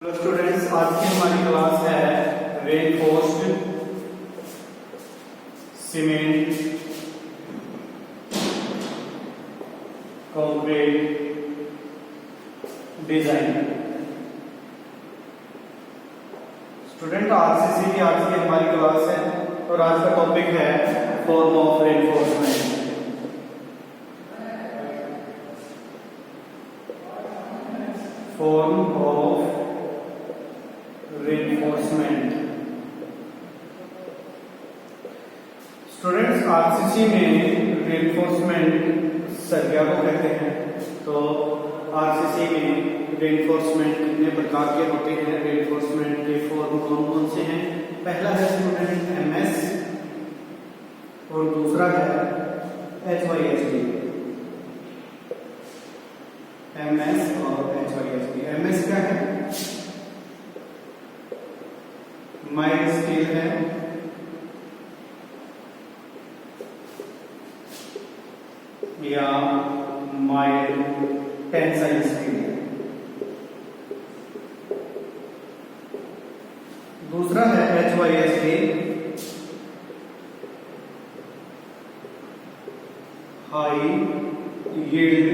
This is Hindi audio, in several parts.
हेलो स्टूडेंट्स, आज की हमारी क्लास है reinforced cement concrete design. Student, RCC की आज की हमारी क्लास है और आज का टॉपिक है form of reinforcement. Form of reinforcement. Students, RCC में रेनफोर्समेंट सरिया को कहते हैं। तो आरसीसी में रेनफोर्समेंट कितने प्रकार के होते हैं? रेनफोर्समेंट के फॉर्म कौन कौन से हैं? पहला है स्टूडेंट एमएस और दूसरा है एचवाईएसडी। एमएस और एचवाईएसडी। एमएस क्या है? माइल्ड स्टील है, या माइल्ड टेंसाइल स्टील है। दूसरा है HYSD, high yield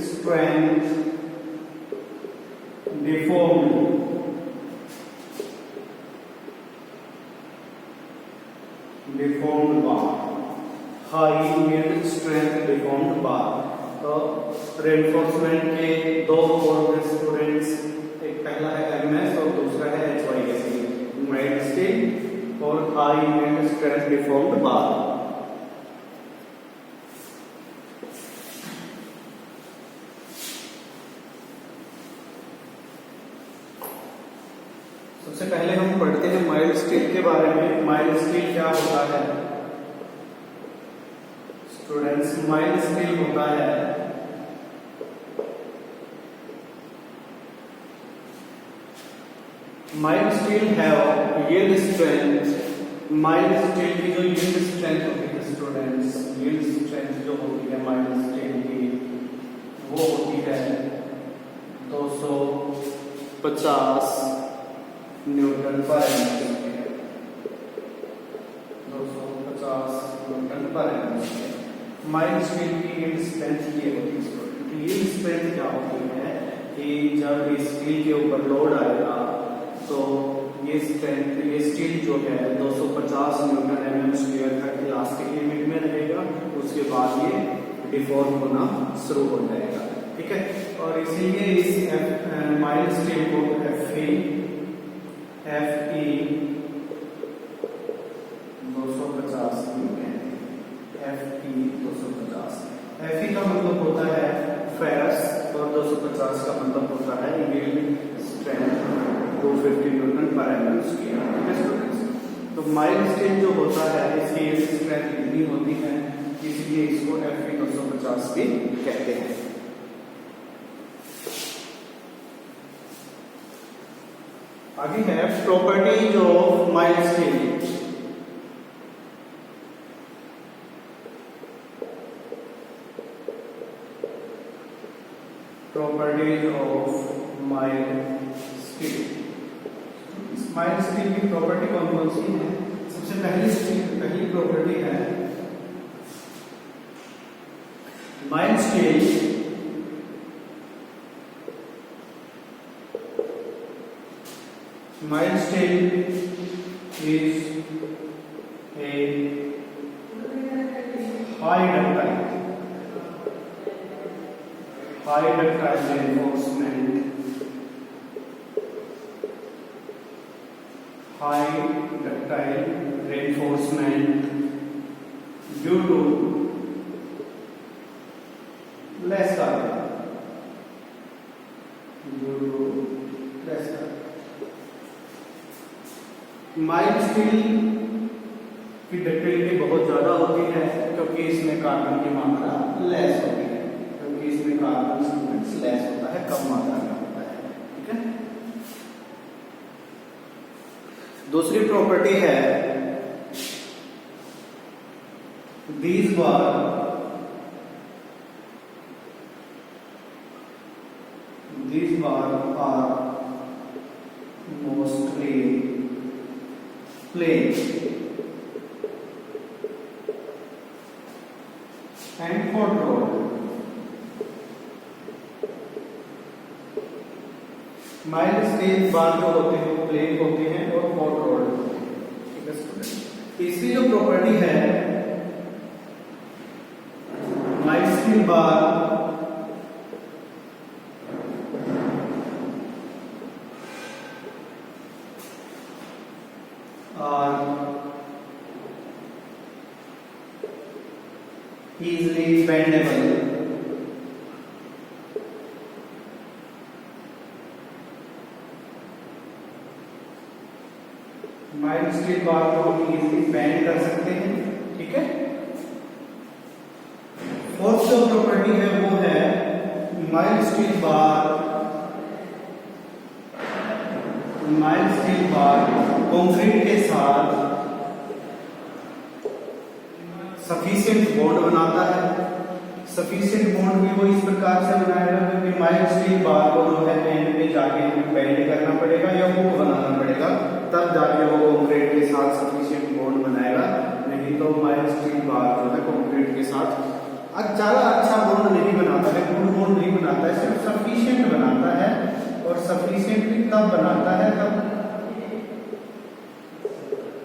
strength deformed bar. High yield strength deformed bar. तो रेनफोर्समेंट के दो फॉर्म स्टूडेंट्स, एक पहला है एमएस और दूसरा है एचवाईएसडी। माइल्ड स्टील और हाई यील्ड स्ट्रेंथ डिफॉर्म्ड बार। सबसे पहले हम पढ़ते हैं माइल्ड स्टील के बारे में। माइल्ड स्टील क्या होता है? स्टूडेंट्स, माइल्ड स्टील होता है mild steel have yield strength. Mild steel की जो यील्ड स्ट्रेंथ होती है स्टूडेंट्स, यील्ड स्ट्रेंथ जो होती है माइल्ड स्टील की, वो होती है 250 न्यूटन पर एमएम। 250 न्यूटन पर एमएम माइल्ड स्टील की यील्ड स्ट्रेंथ ये होती है। यील्ड स्ट्रेंथ क्या होती है कि जब इस स्टील के ऊपर लोड आएगा तो ये स्टील जो है 250 न्यूटन एमएम स्क्वायर तक इलास्टिक लिमिट में रहेगा। उसके बाद ये डिफॉर्म होना शुरू हो जाएगा। ठीक है, और इसीलिए इस माइल्ड स्टील को FE 250 FE 250। FE का मतलब होता है फेरस और 250 का मतलब होता है यील्ड स्ट्रेंथ 250 न्यूटन पर एमएम स्क्वायर। तो माइल्ड स्टील जो होता है इसकी यील्ड स्ट्रेंथ इतनी होती है, इसलिए इसको FE 250 भी कहते हैं। आगे है properties of mild steel. Properties of mild steel. Mild steel की प्रॉपर्टी कौन कौन सी है? सबसे पहली प्रॉपर्टी है mild steel Mild steel is a high ductile reinforcement. High ductile reinforcement due to less carbon. Mild steel की डक्टिलिटी बहुत ज्यादा होती है क्योंकि इसमें कार्बन की मात्रा लेस होती है। क्योंकि इसमें कार्बन स्टूडेंट्स लेस होता है, कम मात्रा में होता है। ठीक है, दूसरी प्रॉपर्टी है these were these bars are mostly plain and hot rolled. Mild steel bar जो होते हैं वो प्लेन होते हैं और हॉट रोल्ड होते हैं। ठीक है स्टूडेंट, तीसरी जो प्रॉपर्टी है mild steel bar are easily bendable mild steel bar को हम इजीली बेंड कर सकते हैं। ठीक है, फोर्थ जो प्रॉपर्टी है वो है माइल्ड स्टील बार कंक्रीट के साथ सफिशिएंट बॉन्ड बनाता है। सफिशिएंट बॉन्ड भी वो इस प्रकार से बनाएगा क्योंकि माइल्ड स्टील बार को जो है एंड पे जाके हमें बेंड करना पड़ेगा या हुक बनाना पड़ेगा, तब जाके वो कंक्रीट के साथ सफिशिएंट बॉन्ड बनाएगा। नहीं तो माइल्ड स्टील बार जो है कंक्रीट के साथ ज्यादा अच्छा बॉन्ड नहीं बनाता है, गुड बॉन्ड नहीं बनाता है, सिर्फ सफिशिएंट बनाता है। और सफिशिएंट भी तब बनाता है तब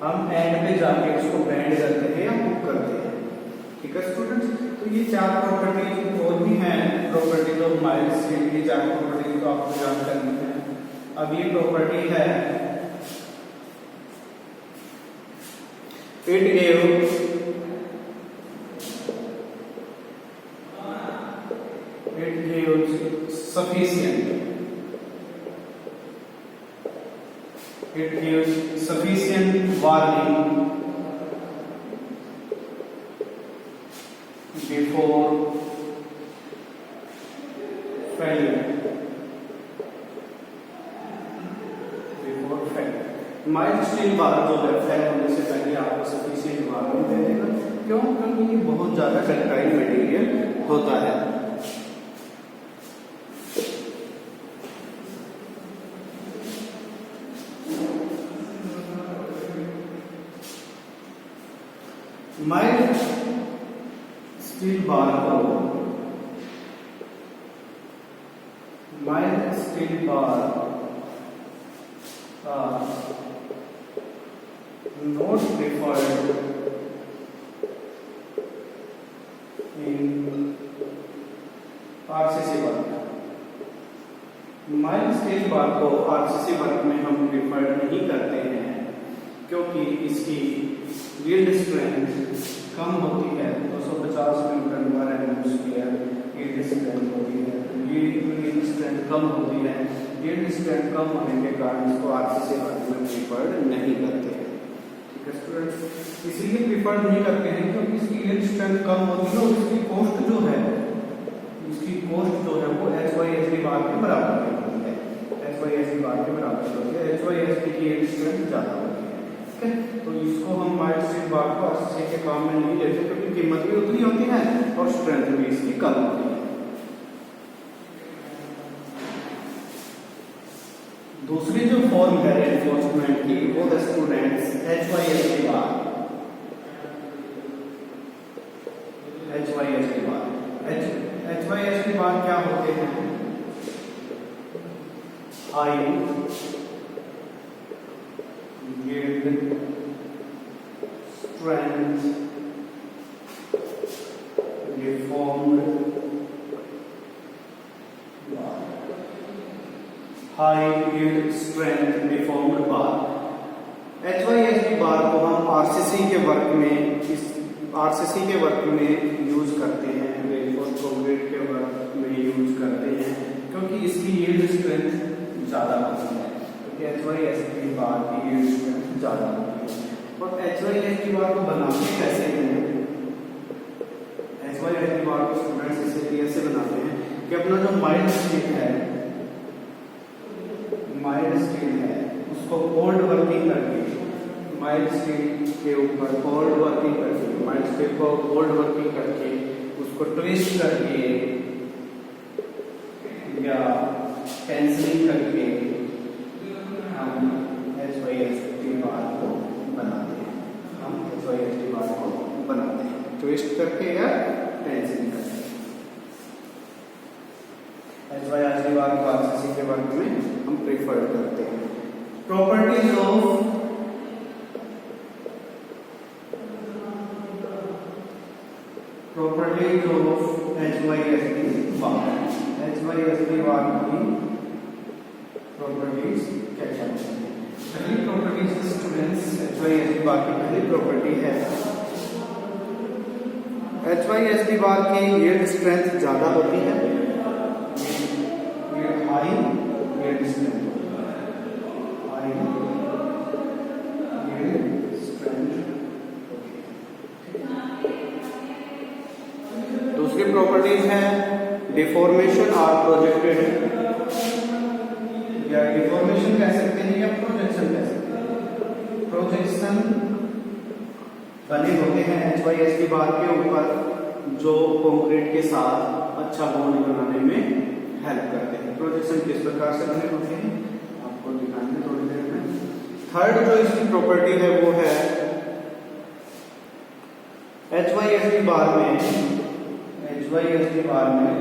हम एंड पे जाके उसको बेंड करते हैं या हुक करते हैं। ठीक है स्टूडेंट्स, तो ये चार प्रॉपर्टी और भी हैं प्रॉपर्टीज ऑफ माइल्ड स्टील की, चार प्रॉपर्टी तो आपको याद करनी है। अब ये प्रॉपर्टी है it gives sufficient warning before failure. Mild steel bar जो है फेल होने से पहले आपको सफिशिएंट वार्निंग दे देगा। क्यों? क्योंकि ये बहुत ज्यादा डक्टाइल मटेरियल होता है। Mild steel bar not preferred in RCC work. Mild steel bar को RCC वर्क में हम प्रिफर्ड नहीं करते हैं क्योंकि इसकी यील्ड स्ट्रेंथ कम होती है, 250 न्यूटन/mm²। यील्ड स्ट्रेंथ होती है, यील्ड स्ट्रेंथ कम होती है। यील्ड स्ट्रेंथ कम होने के कारण इसको RCC वर्क में प्रिफर्ड नहीं करते हैं। ठीक है स्टूडेंट्स, इसीलिए प्रिफर्ड नहीं करते हैं क्योंकि इसकी यील्ड स्ट्रेंथ कम होती है और इसकी कॉस्ट जो है वो HYSD बार के बराबर होती है। HYSD बार के बराबर होती है, HYSD की यील्ड स्ट्रेंथ ज्यादा होती है। ठीक है, तो इसको हम माइल्ड स्टील बार को RCC के काम में नहीं लेते क्योंकि कीमत भी उतनी होती है और स्ट्रेंथ भी इसकी कम होती है। दूसरी जो फॉर्म है रेनफोर्समेंट की वो the students HYSD bar. HYSD बार क्या होते हैं? High yield strength deformed bar. High yield strength deformed बार। HYSD बार को हम RCC के वर्क में यूज करते हैं, रेनफोर्स कंक्रीट के वर्क में यूज करते हैं क्योंकि इसकी यील्ड स्ट्रेंथ ज्यादा होती है। क्योंकि HYSD बार की यील्ड स्ट्रेंथ ज्यादा होती है। और HYSD बार को बनाते कैसे हैं? HYSD बार को स्टूडेंट्स ऐसे बनाते हैं कि अपना जो माइल्ड स्टील है उसको कोल्ड वर्किंग करके, माइल्ड स्टील के ऊपर कोल्ड वर्किंग करके, माइल्ड स्टील को कोल्ड वर्किंग करके उसको ट्विस्ट करके या कैंसिलिंग करके हम HYSD बार को बनाते हैं, हम HYSD बार को बनाते हैं ट्विस्ट करके या कैंसिलिंग करके। HYSD बार को RCC के वर्क में हम प्रेफर करते हैं। Properties of HYSD bar, HYSD bar की प्रॉपर्टीज क्या क्या हैं? पहली प्रॉपर्टीज स्टूडेंट्स, HYSD बार की पहली प्रॉपर्टी है HYSD बार की यील्ड स्ट्रेंथ ज्यादा होती है, ये high yield strength, high yield strength. दूसरी प्रॉपर्टीज है डिफॉर्मेशन और प्रोजेक्टेड, या डिफॉर्मेशन कह सकते हैं या प्रोजेक्शन कह सकते हैं। प्रोजेक्शन बने होते हैं HYSD बार के ऊपर जो कंक्रीट के साथ अच्छा बॉन्ड बनाने में हेल्प करते हैं। प्रोजेक्शन किस प्रकार से बने होते हैं आपको दिखाएंगे थोड़ी देर में। थर्ड जो इसकी प्रॉपर्टी है वो है HYSD बार में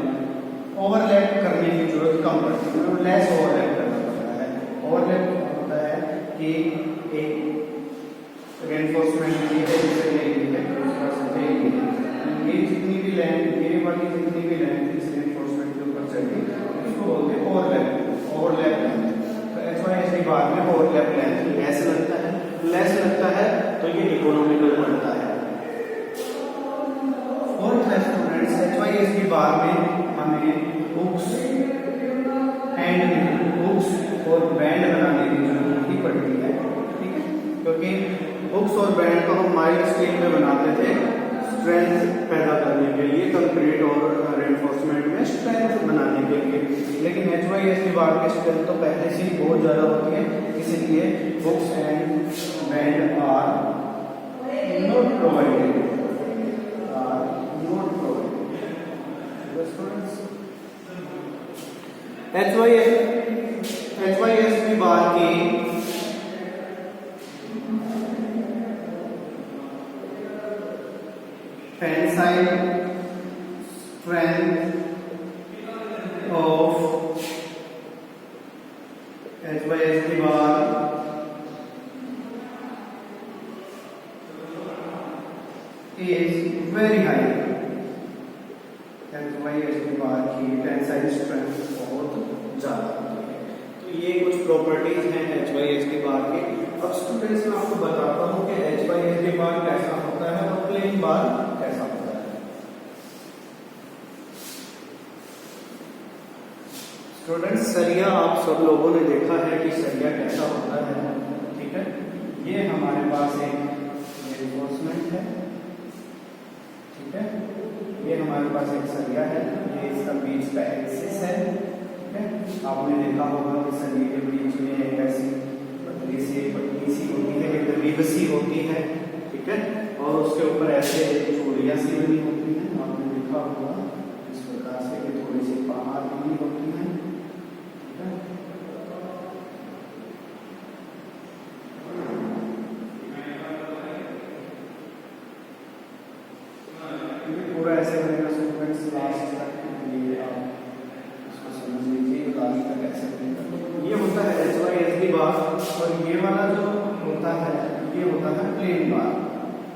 ओवरलैप करने की जरूरत कम पड़ती है, मतलब लेस ओवरलैप करना पड़ता है। ओवरलैप होता है कि एक रेनफोर्समेंट ये है जिसे लेंगे दूसरा से लेंगे, ये जितनी भी लैंड, ये वाली जितनी भी लैंड इस रेनफोर्समेंट के ऊपर चढ़ी इसको बोलते हैं ओवरलैप लेंथ। तो HYSD बार में ओवरलैप लेंथ लेस लगता है तो ये इकोनॉमिकल पड़ता है। फोर्थ है स्टूडेंट्स, HYSD बार में हमें हुक्स और बैंड बनाने की जरूरत ही पड़ती है, ठीक है, क्योंकि हुक्स और बैंड को हम माइल्ड स्टील में बनाते थे स्ट्रेंथ पैदा करने के लिए, कंक्रीट और रेनफोर्समेंट में स्ट्रेंथ बनाने के लिए। लेकिन HYSD बार की स्ट्रेंथ तो पहले से ही बहुत ज्यादा होती है, इसलिए hooks and bend are not provided. HYSD bar की tensile strength of HYSD bar is very high। HYSD bar की टेंसाइल स्ट्रेंथ बहुत ज्यादा होती है। तो ये कुछ प्रॉपर्टीज हैं HYSD बार की। अब स्टूडेंट्स मैं आपको बताता हूँ कि HYSD बार कैसा होता है और प्लेन बार कैसा होता है। स्टूडेंट्स सरिया आप सब लोगों ने देखा है कि सरिया कैसा होता है, ठीक है। ये हमारे पास एक रेनफोर्समेंट है, ठीक है, ये हमारे पास एक सरिया है, ये इसका बीच का एक्सिस है, ठीक है। आपने देखा होगा कि सरिये के बीच में एक ऐसी पतली सी होती है, एक रिब सी होती है, ठीक है, और उसके ऊपर ऐसे चूड़ियां सी बनी होती हैं, आपने देखा होगा इस प्रकार से कि थोड़ी सी पहाड़ बनी होती है, ठीक है। पूरा ऐसे बनेगा स्टूडेंट्स लास्ट तक, ये आप इसको समझ लीजिए, लास्ट तक ऐसे बनेगा। ये होता है HYSD बार, और ये वाला जो होता है ये होता है प्लेन बार।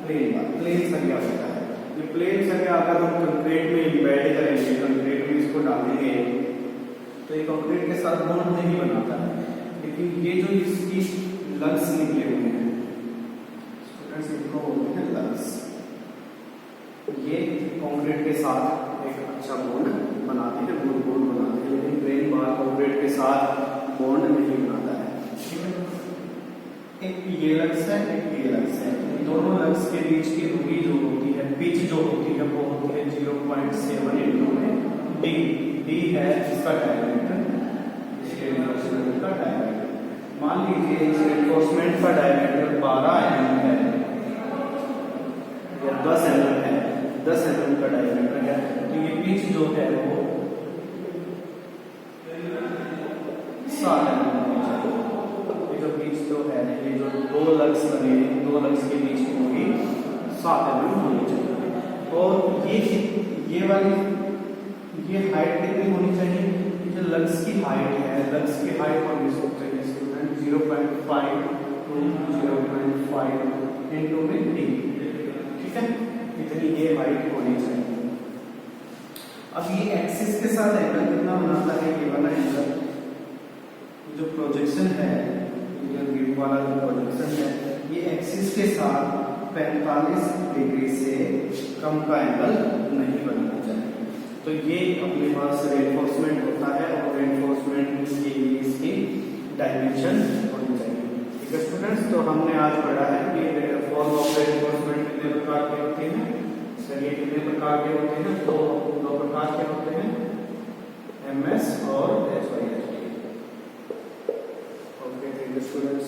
प्लेन सरिया होता है। ये प्लेन सरिया अगर हम कंक्रीट में इम्बेड करेंगे, कंक्रीट में इसको डालेंगे तो ये कंक्रीट के साथ बॉन्ड नहीं बनाता है, लेकिन ये जो इसकी लग्स निकले हुए हैं स्टूडेंट्स, इनको बोलते हैं लग्स, ये कंक्रीट के साथ एक अच्छा बॉन्ड बनाते हैं, गुड बॉन्ड बनाते हैं, लेकिन प्लेन बार कंक्रीट के साथ बॉन्ड नहीं बनाता है, ठीक है। एक ये लग्स है, एक ये लग्स है, दोनों लग्स के बीच की दूरी जो होती है, पिच जो होती है वो होती है 0.7 इंटू में डी है इसका डायमीटर, इसके रेनफोर्समेंट का डायमीटर। मान लीजिए इस रेनफोर्समेंट का डायमीटर 12 mm है या 10 mm है, 10 mm का डायमीटर है, तो ये पिच जो है वो 7 mm होनी चाहिए। ये जो पिच जो है, ये जो दो लग्स बने हैं, दो लग्स के बीच की दूरी 7 mm होनी चाहिए। और ये वाली ये हाइट कितनी होनी चाहिए? जो लग्स की हाइट है, लग्स की हाइट होनी चाहिए स्टूडेंट 0.5 to 0.5 into में d, ठीक है, इतनी ये हाइट होनी चाहिए। अब ये एक्सिस के साथ एंगल कितना बनाता है? ये वाला एंगल, जो प्रोजेक्शन है, जो ग्रिड वाला जो प्रोजेक्शन है, ये एक्सिस के साथ 45 डिग्री से कम का एंगल नहीं बनना चाहिए। तो ये अपने पास रेनफोर्समेंट होता है और रेनफोर्समेंट के लिए इसकी डायमेंशन होनी चाहिए। ठीक है स्टूडेंट्स, तो हमने आज पढ़ा है कि फॉर्म ऑफ रेनफोर्समेंट कितने प्रकार के होते हैं। चलिए कितने प्रकार के होते हैं? दो प्रकार के होते हैं, MS और HYSD। Okay thank you students.